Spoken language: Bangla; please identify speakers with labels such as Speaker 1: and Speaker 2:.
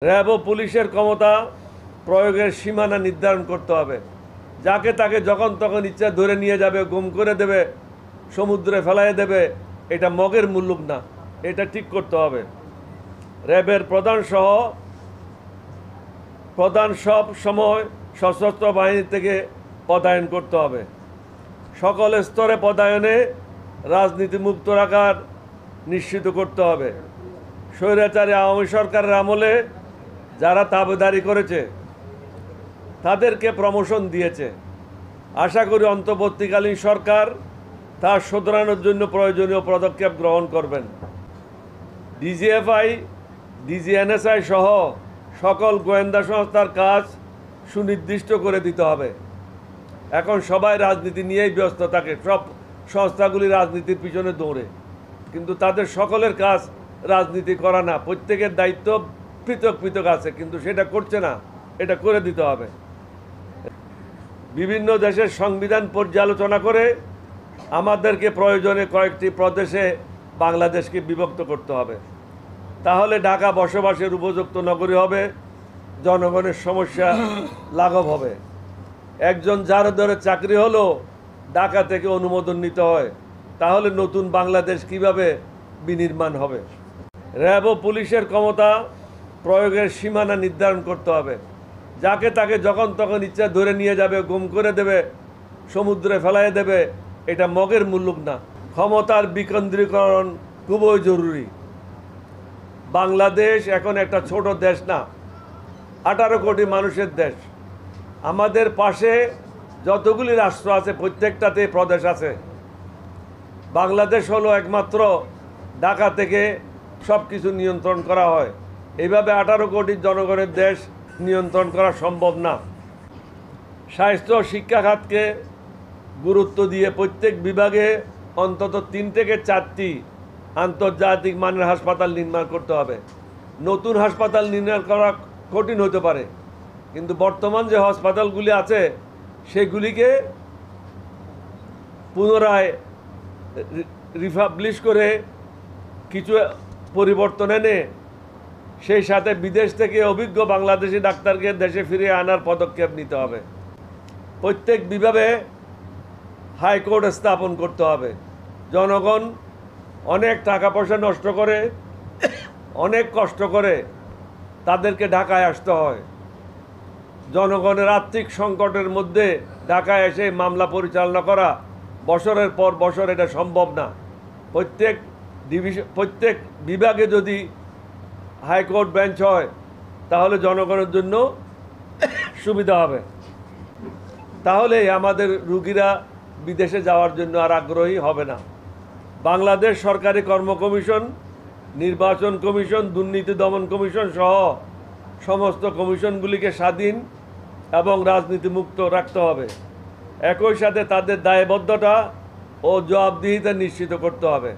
Speaker 1: র্যাব ও পুলিশের ক্ষমতা প্রয়োগের সীমানা নির্ধারণ করতে হবে। যাকে তাকে যখন তখন ইচ্ছা ধরে নিয়ে যাবে, গুম করে দেবে, সমুদ্রে ফেলাই দেবে, এটা মগের মুল্লুক না, এটা ঠিক করতে হবে। র্যাবের প্রধান সব সময় সশস্ত্র বাহিনী থেকে পদায়ন করতে হবে। সকল স্তরে পদায়নে রাজনীতি মুক্ত রাখার নিশ্চিত করতে হবে। স্বৈরাচারী আওয়ামী সরকারের আমলে যারা তাবেদারি করেছে তাদেরকে প্রমোশন দিয়েছে। আশা করি অন্তর্বর্তীকালীন সরকার তা শোধরানোর জন্য প্রয়োজনীয় পদক্ষেপ গ্রহণ করবেন। ডিজিএফআই, ডিজিএনএসআই সহ সকল গোয়েন্দা সংস্থার কাজ সুনির্দিষ্ট করে দিতে হবে। এখন সবাই রাজনীতি নিয়েই ব্যস্ত থাকে, সব সংস্থাগুলি রাজনীতির পিছনে দৌড়ে, কিন্তু তাদের সকলের কাজ রাজনীতি করা না। প্রত্যেকের দায়িত্ব পৃথক পৃথক আছে, কিন্তু সেটা করছে না, এটা করে দিতে হবে। বিভিন্ন দেশের সংবিধান পর্যালোচনা করে আমাদেরকে প্রয়োজনে কয়েকটি প্রদেশে বাংলাদেশকে বিভক্ত করতে হবে। তাহলে ঢাকা বসবাসের উপযুক্ত নগরী হবে, জনগণের সমস্যা লাঘব হবে। একজন যার ধরে চাকরি হলো ঢাকা থেকে অনুমোদন নিতে হয়, তাহলে নতুন বাংলাদেশ কিভাবে বিনির্মাণ হবে? র্যাব ও পুলিশের ক্ষমতা প্রয়োগের সীমানা নির্ধারণ করতে হবে। যাকে তাকে যখন তখন ইচ্ছা ধরে নিয়ে যাবে, গুম করে দেবে, সমুদ্রে ফেলাই দেবে, এটা মগের মুল্লুক না। ক্ষমতার বিকেন্দ্রীকরণ খুবই জরুরি। বাংলাদেশ এখন একটা ছোট দেশ না, 18 কোটি মানুষের দেশ। আমাদের পাশে যতগুলি রাষ্ট্র আছে প্রত্যেকটাতে প্রদেশ আছে। বাংলাদেশ হলো একমাত্র ঢাকা থেকে সব কিছু নিয়ন্ত্রণ করা হয়। এইভাবে 18 কোটি জনগণের দেশ নিয়ন্ত্রণ করা সম্ভব না। স্বাস্থ্য শিক্ষা খাতকে গুরুত্ব দিয়ে প্রত্যেক বিভাগে অন্তত 3 থেকে 4টি আন্তর্জাতিক মানের হাসপাতাল নির্মাণ করতে হবে। নতুন হাসপাতাল নির্মাণ করা কঠিন হতে পারে, কিন্তু বর্তমান যে হাসপাতালগুলি আছে সেগুলিকে পুনরায় রিফাবলিশ করে কিছু পরিবর্তন এনে সেই সাথে বিদেশ থেকে অভিজ্ঞ বাংলাদেশি ডাক্তারকে দেশে ফিরিয়ে আনার পদক্ষেপ নিতে হবে। প্রত্যেক বিভাগে হাইকোর্ট স্থাপন করতে হবে। জনগণ অনেক টাকা পয়সা নষ্ট করে, অনেক কষ্ট করে তাদেরকে ঢাকায় আসতে হয়। জনগণের আর্থিক সংকটের মধ্যে ঢাকায় এসে মামলা পরিচালনা করা বছরের পর বছর এটা সম্ভব না। প্রত্যেক বিভাগে যদি হাইকোর্ট বেঞ্চ হয় তাহলে জনগণের জন্য সুবিধা হবে। তাহলে আমাদের রুগীরা বিদেশে যাওয়ার জন্য আর আগ্রহী হবে না। বাংলাদেশ সরকারি কর্ম কমিশন, নির্বাচন কমিশন, দুর্নীতি দমন কমিশন সহ সমস্ত কমিশনগুলিকে স্বাধীন এবং রাজনীতি মুক্ত রাখতে হবে। একই সাথে তাদের দায়বদ্ধতা ও জবাবদিহিতা নিশ্চিত করতে হবে।